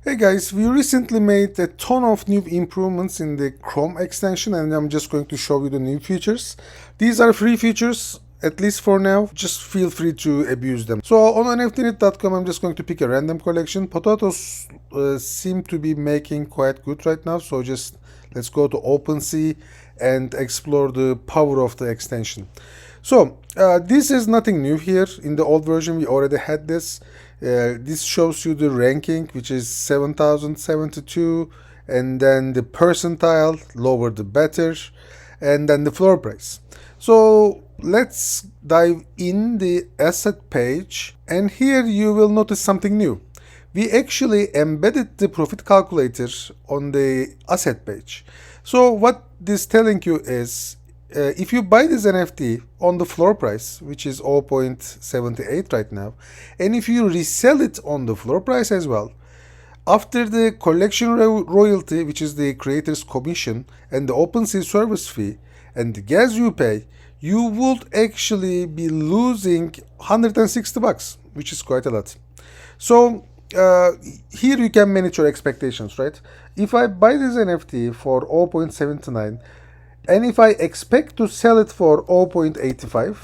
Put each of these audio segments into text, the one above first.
Hey guys, we recently made a ton of new improvements in the Chrome extension and I'm just going to show you the new features. These are free features, at least for now. Just feel free to abuse them. So on nftnet.com, I'm just going to pick a random collection. Potatoes seem to be making quite good right now, so just let's go to OpenSea and explore the power of the extension. So this is nothing new here. In the old version, we already had this. This shows you the ranking, which is 7072, and then the percentile, lower the better, and then the floor price. So let's dive in the asset page, and here you will notice something new. We actually embedded the profit calculator on the asset page. So what this telling you is, if you buy this NFT on the floor price, which is 0.78 right now, and if you resell it on the floor price as well, after the collection royalty, which is the creator's commission, and the OpenSea service fee, and the gas you pay, you would actually be losing 160 bucks, which is quite a lot. So here you can manage your expectations, right? If I buy this NFT for 0.79, and if I expect to sell it for 0.85,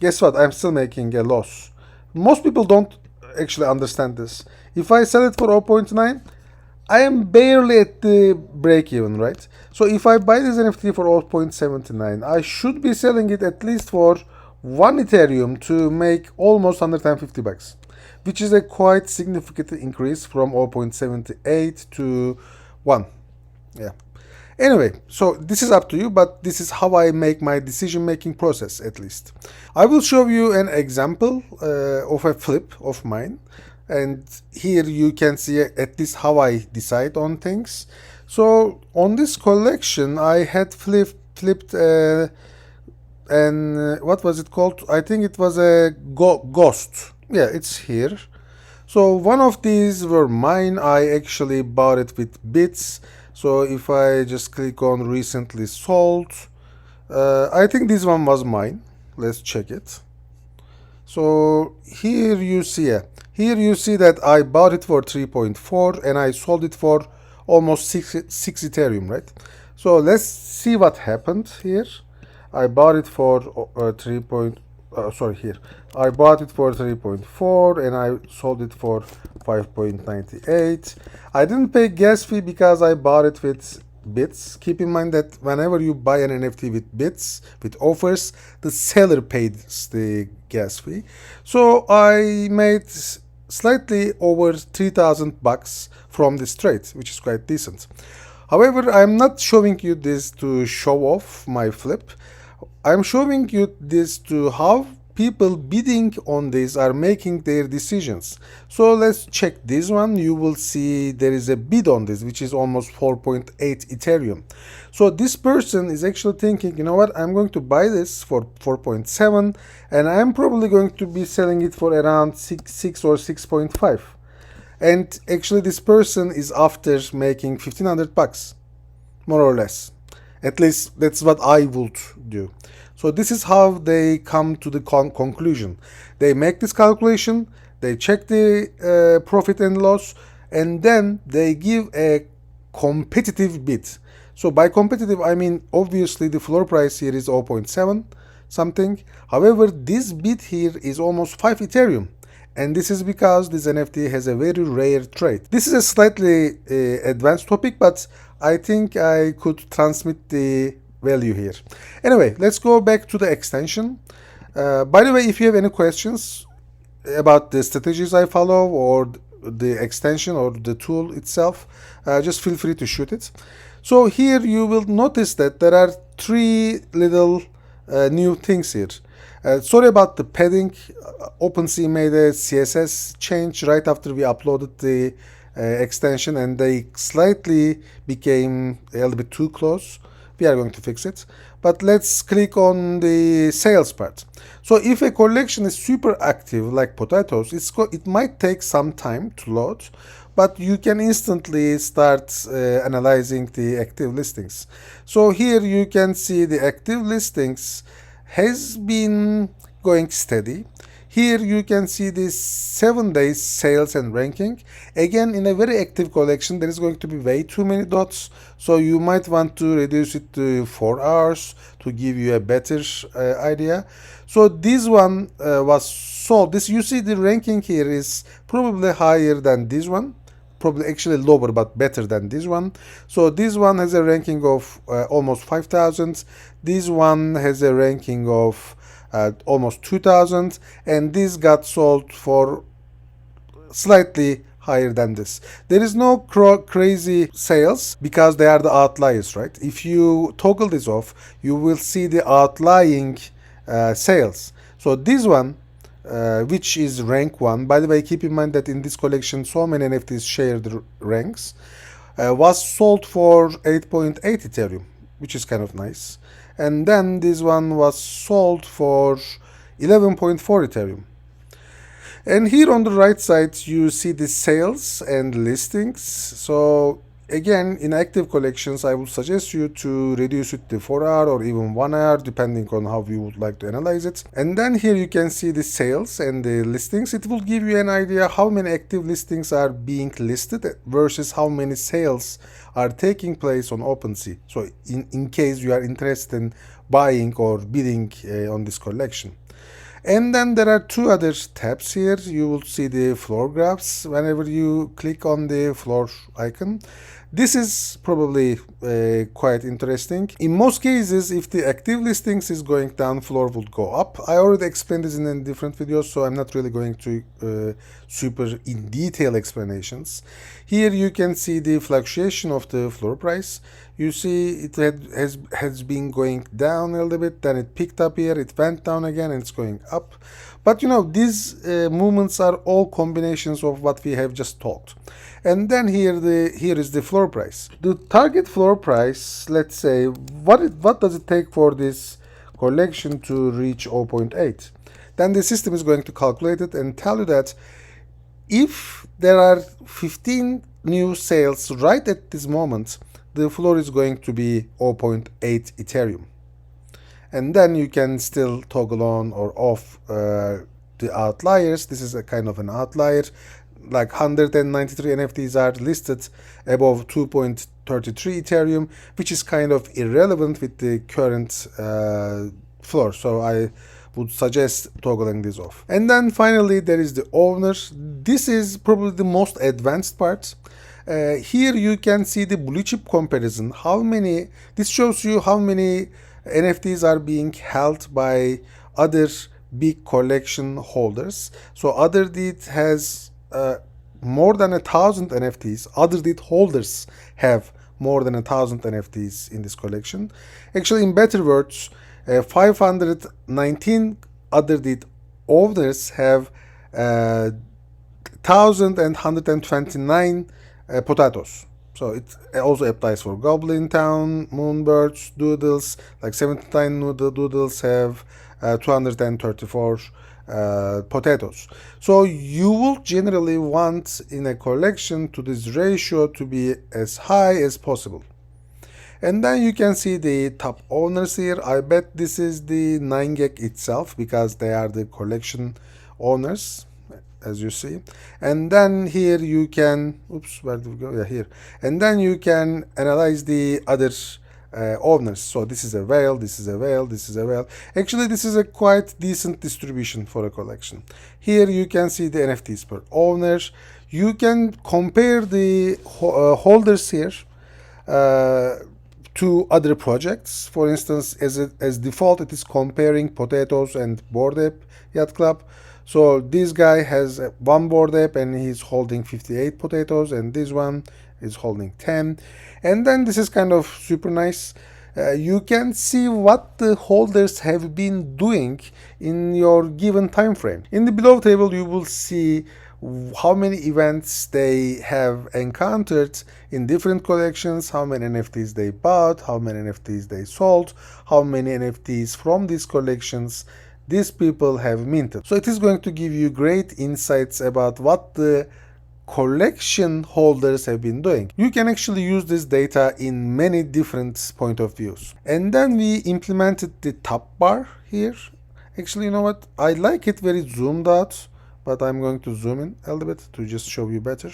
guess what? I'm still making a loss. Most people don't actually understand this. If I sell it for 0.9, I am barely at the break even, right? So if I buy this NFT for 0.79, I should be selling it at least for 1 Ethereum to make almost 150 bucks, which is a quite significant increase from 0.78 to 1. Yeah. Anyway, so this is up to you, but this is how I make my decision-making process, at least. I will show you an example of a flip of mine, and here you can see at least how I decide on things. So on this collection, I had flipped and what was it called? I think it was a ghost. Yeah, it's here. So one of these were mine. I actually bought it with bits. So if I just click on recently sold, I think this one was mine. Let's check it. So here you see that I bought it for 3.4 and I sold it for almost 6 Ethereum, right? So let's see what happened here. I bought it for I bought it for 3.4 and I sold it for 5.98. I didn't pay gas fee because I bought it with bits. Keep in mind that whenever you buy an NFT with bits, with offers, the seller pays the gas fee. So I made slightly over 3,000 bucks from this trade, which is quite decent. However, I'm not showing you this to show off my flip. I'm showing you this to how people bidding on this are making their decisions. So let's check this one. You will see there is a bid on this, which is almost 4.8 Ethereum. So this person is actually thinking, you know what, I'm going to buy this for 4.7 and I'm probably going to be selling it for around 6 or 6.5. And actually this person is after making 1,500 bucks, more or less. At least that's what I would do. So this is how they come to the conclusion. They make this calculation, they check the profit and loss, and then they give a competitive bid. So by competitive, I mean obviously the floor price here is 0.7 something. However, this bid here is almost 5 Ethereum. And this is because this NFT has a very rare trait. This is a slightly advanced topic, but I think I could transmit the value here. Anyway, let's go back to the extension. By the way, if you have any questions about the strategies I follow or the extension or the tool itself, just feel free to shoot it. So here you will notice that there are 3 little new things here. Sorry about the padding. OpenSea made a CSS change right after we uploaded the extension and they slightly became a little bit too close. We are going to fix it. But let's click on the sales part. So if a collection is super active like potatoes, it might take some time to load, but you can instantly start analyzing the active listings. So here you can see the active listings has been going steady. Here you can see the 7 days sales and ranking. Again, in a very active collection, there is going to be way too many dots. So you might want to reduce it to 4 hours to give you a better idea. So this one was sold. This, you see the ranking here is probably higher than this one. Probably actually lower but better than this one. So this one has a ranking of almost 5,000. This one has a ranking of almost 2,000, and this got sold for slightly higher than this. There is no crazy sales because they are the outliers, right? If you toggle this off, you will see the outlying sales. So this one, which is rank 1, by the way, keep in mind that in this collection so many NFTs share the ranks, was sold for 8.8 Ethereum, which is kind of nice. And then this one was sold for 11.4 Ethereum. And here on the right side, you see the sales and listings. So again, in active collections, I would suggest you to reduce it to 4 hour or even 1 hour, depending on how you would like to analyze it. And then here you can see the sales and the listings. It will give you an idea how many active listings are being listed versus how many sales are taking place on OpenSea. So in case you are interested in buying or bidding on this collection. And then there are 2 other tabs here. You will see the floor graphs whenever you click on the floor icon. This is probably quite interesting. In most cases, if the active listings is going down, floor would go up. I already explained this in a different video, so I'm not really going to super in detail explanations. Here you can see the fluctuation of the floor price. You see it has been going down a little bit, then it picked up here, it went down again, and it's going up. But you know, these movements are all combinations of what we have just talked. And then here is the floor price. The target floor price, let's say, what does it take for this collection to reach 0.8? Then the system is going to calculate it and tell you that if there are 15 new sales right at this moment, the floor is going to be 0.8 Ethereum. And then you can still toggle on or off the outliers. This is a kind of an outlier. Like 193 NFTs are listed above 2.33 Ethereum, which is kind of irrelevant with the current floor. So I would suggest toggling this off. And then finally, there is the owner. This is probably the most advanced part. Here you can see the blue chip comparison. This shows you how many NFTs are being held by other big collection holders. So OtherDeed has more than 1,000 NFTs. OtherDeed holders have more than 1,000 NFTs in this collection. Actually, in better words, 519 OtherDeed owners have 1,129 potatoes. So it also applies for Goblin Town, Moonbirds, Doodles. Like 79 Doodles have 234 potatoes. So you will generally want in a collection to this ratio to be as high as possible. And then you can see the top owners here. I bet this is the 9gag itself because they are the collection owners, as you see. And then here you can, where do we go? Yeah, here. And then you can analyze the other owners. So this is a whale, this is a whale, this is a whale. Actually, this is a quite decent distribution for a collection. Here you can see the NFTs per owner. You can compare the holders here to other projects. For instance, as default, it is comparing potatoes and Bored Ape Yacht Club. So this guy has one Bored Ape and he's holding 58 potatoes, and this one is holding 10. And then this is kind of super nice. You can see what the holders have been doing in your given time frame. In the below table, you will see how many events they have encountered in different collections, how many NFTs they bought, how many NFTs they sold, how many NFTs from these collections these people have minted. So it is going to give you great insights about what the collection holders have been doing. You can actually use this data in many different point of views. And then we implemented the top bar here. Actually, you know what? I like it very zoomed out, but I'm going to zoom in a little bit to just show you better.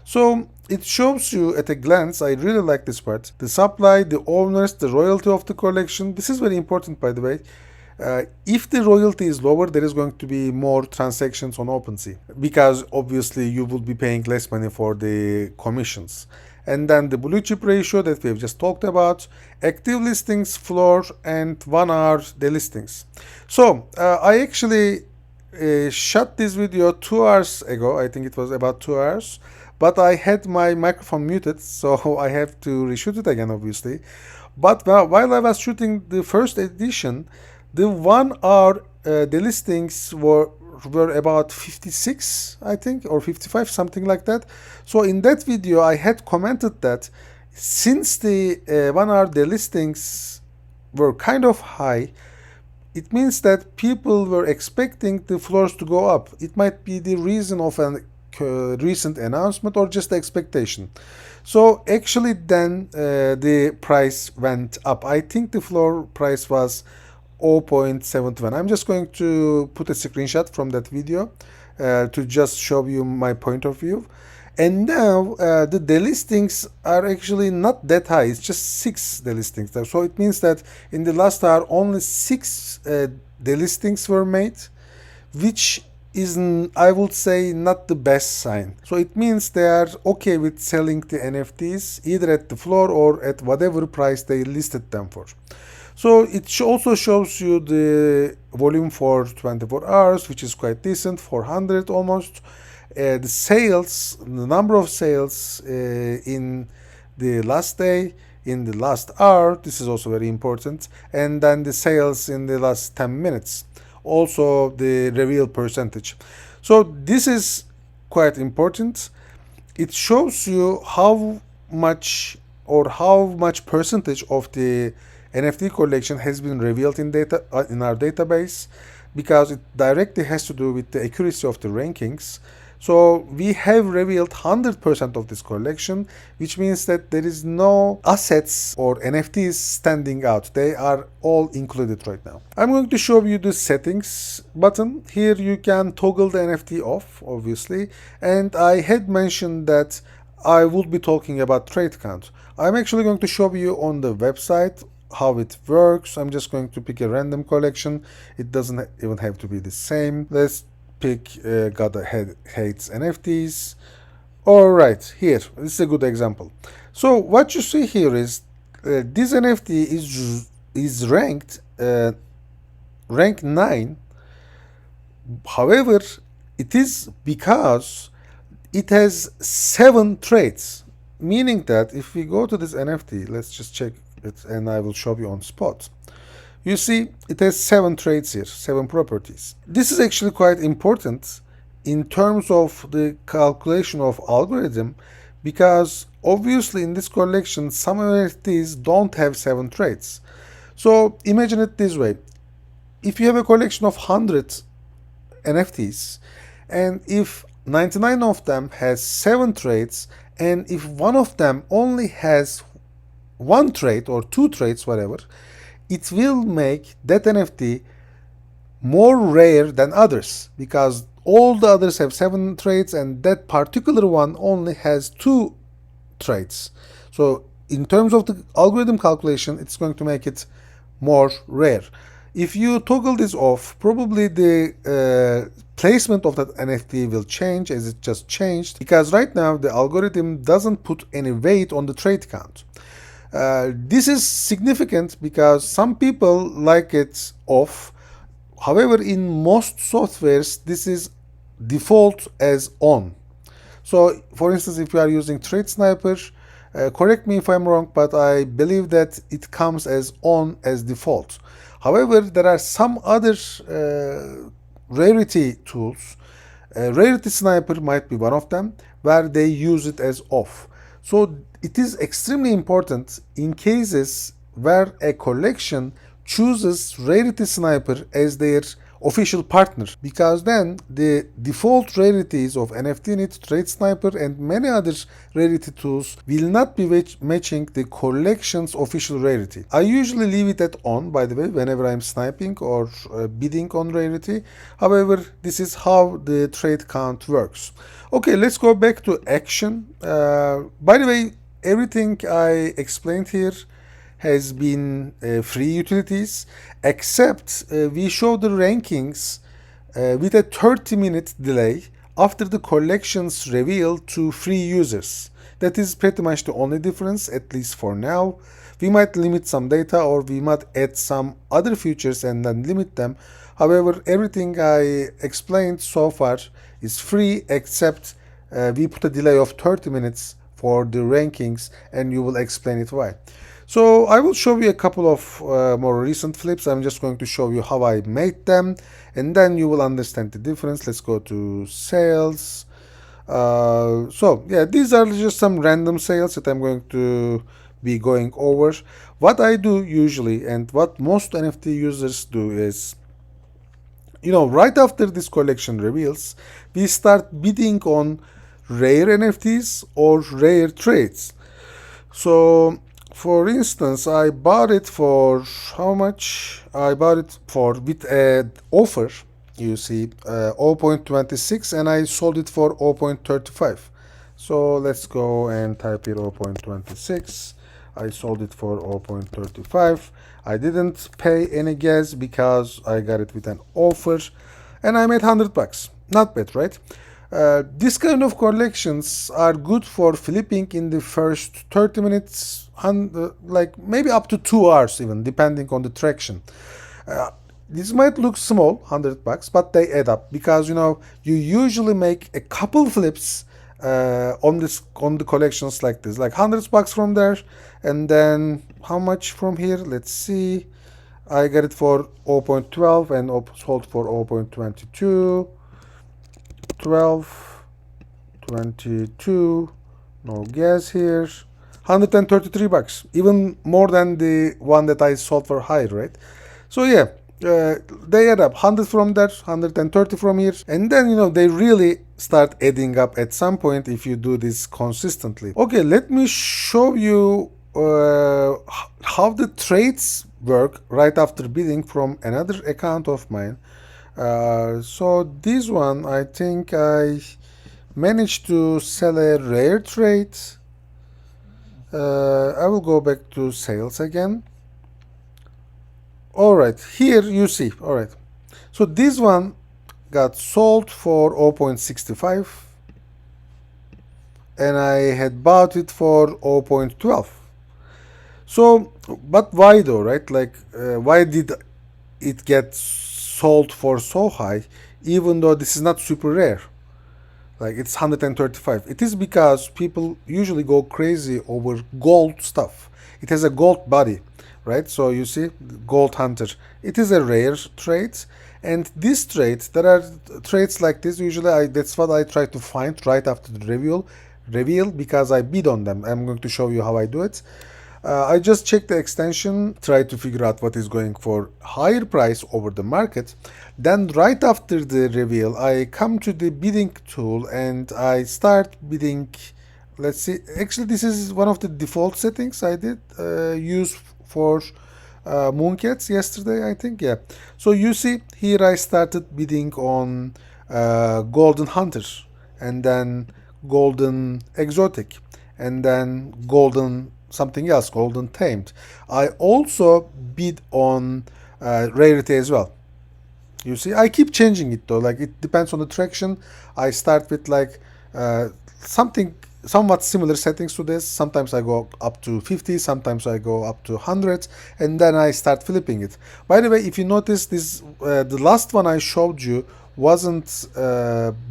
So it shows you at a glance. I really like this part. The supply, the owners, the royalty of the collection. This is very important, by the way. If the royalty is lower, there is going to be more transactions on OpenSea because obviously you will be paying less money for the commissions. And then the blue chip ratio that we've just talked about, active listings, floor, and 1 hour delistings. So I actually shot this video 2 hours ago. I think it was about 2 hours. But I had my microphone muted, so I have to reshoot it again, obviously. But while I was shooting the first edition, the 1 hour delistings were about 56, I think, or 55, something like that. So in that video, I had commented that since the 1 hour delistings were kind of high, it means that people were expecting the floors to go up. It might be the reason of a recent announcement or just expectation. So actually then the price went up. I think the floor price was 0.71. I'm just going to put a screenshot from that video to just show you my point of view. And now the delistings are actually not that high. It's just 6 delistings there. So it means that in the last hour only 6 delistings were made, which is, I would say, not the best sign. So it means they are okay with selling the NFTs either at the floor or at whatever price they listed them for. So it also shows you the volume for 24 hours, which is quite decent, 400 almost. The sales, the number of sales in the last day, in the last hour, this is also very important, and then the sales in the last 10 minutes. Also the reveal percentage. So this is quite important. It shows you how much percentage of the NFT collection has been revealed in our database, because it directly has to do with the accuracy of the rankings. So we have revealed 100% of this collection, which means that there is no assets or NFTs standing out. They are all included right now. I'm going to show you the settings button. Here you can toggle the NFT off, obviously. And I had mentioned that I would be talking about trade count. I'm actually going to show you on the website how it works. I'm just going to pick a random collection. It doesn't even have to be the same. Let's pick God Hates NFTs. All right, here, this is a good example. So what you see here is this NFT is ranked rank 9. However, it is because it has 7 traits, meaning that if we go to this NFT, let's just check it and I will show you on spot. You see, it has 7 traits here, 7 properties. This is actually quite important in terms of the calculation of algorithm, because obviously in this collection, some NFTs don't have 7 traits. So imagine it this way. If you have a collection of 100 NFTs, and if 99 of them has 7 traits, and if one of them only has 1 trait or 2 traits, whatever, it will make that NFT more rare than others, because all the others have 7 traits and that particular one only has 2 traits. So in terms of the algorithm calculation, it's going to make it more rare. If you toggle this off, probably the placement of that NFT will change, as it just changed, because right now the algorithm doesn't put any weight on the trait count. This is significant because some people like it off. However, in most softwares, this is default as on. So, for instance, if you are using Trait Sniper, correct me if I'm wrong, but I believe that it comes as on as default. However, there are some other rarity tools. Rarity Sniper might be one of them, where they use it as off. So it is extremely important in cases where a collection chooses Rarity Sniper as their official partner, because then the default rarities of NFTinit, Trade Sniper, and many other rarity tools will not be matching the collection's official rarity. I usually leave it at on, by the way, whenever I'm sniping or bidding on rarity. However, this is how the trade count works. Okay, let's go back to action. By the way, everything I explained here has been free utilities, except we show the rankings with a 30-minute delay after the collections reveal to free users. That is pretty much the only difference, at least for now. We might limit some data, or we might add some other features and then limit them. However, everything I explained so far is free, except we put a delay of 30 minutes for the rankings, and you will explain it why. So I will show you a couple of more recent flips. I'm just going to show you how I made them, and then you will understand the difference. Let's go to sales. So yeah, these are just some random sales that I'm going to be going over. What I do usually, and what most NFT users do, is, right after this collection reveals, we start bidding on rare NFTs or rare trades. So for instance, I bought it for how much? I bought it for with an offer, you see, 0.26, and I sold it for 0.35. So let's go and type here 0.26. I sold it for 0.35. I didn't pay any gas because I got it with an offer, and I made $100. Not bad, right? This kind of collections are good for flipping in the first 30 minutes, like maybe up to 2 hours even, depending on the traction. This might look small, $100, but they add up, because you usually make a couple flips on the collections like this, like $100 from there, and then how much from here? Let's see. I got it for 0.12 and sold for 0.22. 12, 22, no gas here, $133, even more than the one that I sold for higher, right? So yeah, they add up, 100 from there, 130 from here, and then they really start adding up at some point if you do this consistently. Okay, let me show you how the trades work right after bidding from another account of mine. So this one, I think I managed to sell a rare trade. I will go back to sales again. Alright, here you see, alright. So this one got sold for 0.65, and I had bought it for 0.12. So, but why though, right? Like, why did it get sold for so high, even though this is not super rare? Like, it's 135. It is because people usually go crazy over gold stuff. It has a gold body, right? So you see, Gold Hunter. It is a rare trade, and this trade, there are trades like this. Usually, that's what I try to find right after the reveal, because I bid on them. I'm going to show you how I do it. I just check the extension, try to figure out what is going for higher price over the market. Then right after the reveal, I come to the bidding tool and I start bidding. Let's see, actually this is one of the default settings I did use for Mooncats yesterday, I think, yeah. So you see here I started bidding on Golden Hunter, and then Golden Exotic, and then Golden something else, Golden Tamed. I also bid on Rarity as well. You see, I keep changing it though, like it depends on the traction. I start with like something somewhat similar settings to this. Sometimes I go up to 50, sometimes I go up to 100, and then I start flipping it. By the way, if you notice this, the last one I showed you wasn't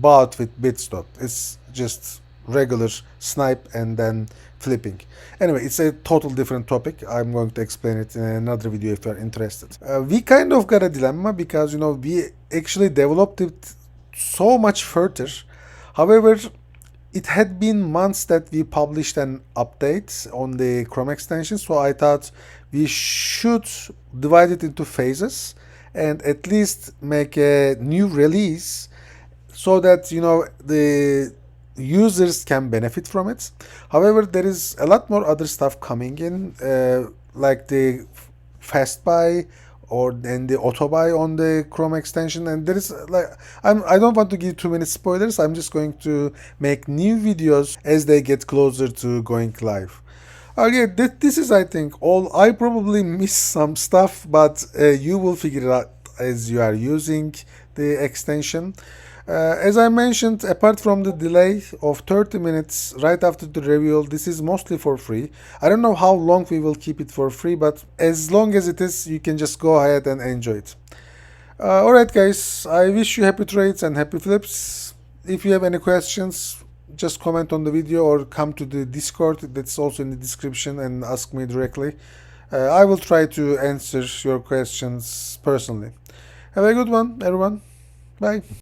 bought with bits though. It's just regular snipe and then flipping. Anyway, it's a total different topic. I'm going to explain it in another video if you're interested. We kind of got a dilemma because we actually developed it so much further. However, it had been months that we published an update on the Chrome extension, so I thought we should divide it into phases and at least make a new release so that the users can benefit from it. However, there is a lot more other stuff coming in, like the fast buy or then the auto buy on the Chrome extension, and there is like I don't want to give too many spoilers. I'm just going to make new videos as they get closer to going live. Yeah, this is, I think, all. I probably missed some stuff, but you will figure it out as you are using the extension. As I mentioned, apart from the delay of 30 minutes right after the reveal, this is mostly for free. I don't know how long we will keep it for free, but as long as it is, you can just go ahead and enjoy it. Alright, guys, I wish you happy trades and happy flips. If you have any questions, just comment on the video or come to the Discord that's also in the description and ask me directly. I will try to answer your questions personally. Have a good one, everyone. Bye.